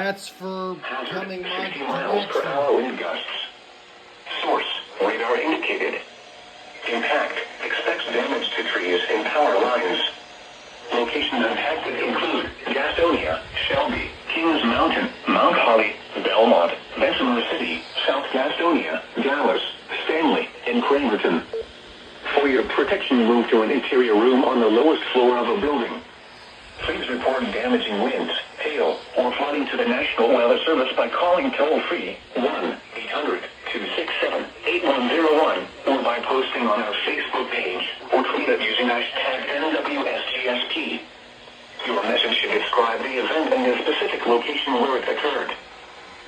That's for coming my 60 miles per hour wind gusts. Source, radar indicated. Impact, expects damage to trees and power lines. Locations impacted include Gastonia, Shelby, Kings Mountain, Mount Holly, Belmont, Bessemer City, South Gastonia, Dallas, Stanley, and Cramerton. For your protection, move to an interior room on the lowest floor of a building. Please report damaging winds, hail, or flooding to the National Weather Service by calling toll-free 1-800-267-8101 or by posting on our Facebook page or tweet it using hashtag NWSGSP. Your message should describe the event and the specific location where it occurred.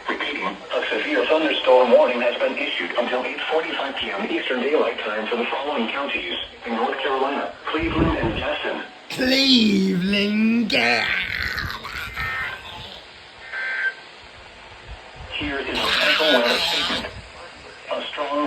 Repeating, a severe thunderstorm warning has been issued until 8:45 p.m. Eastern Daylight Time for the following counties in North Carolina, Cleveland, and Gaston. Cleveland Gas.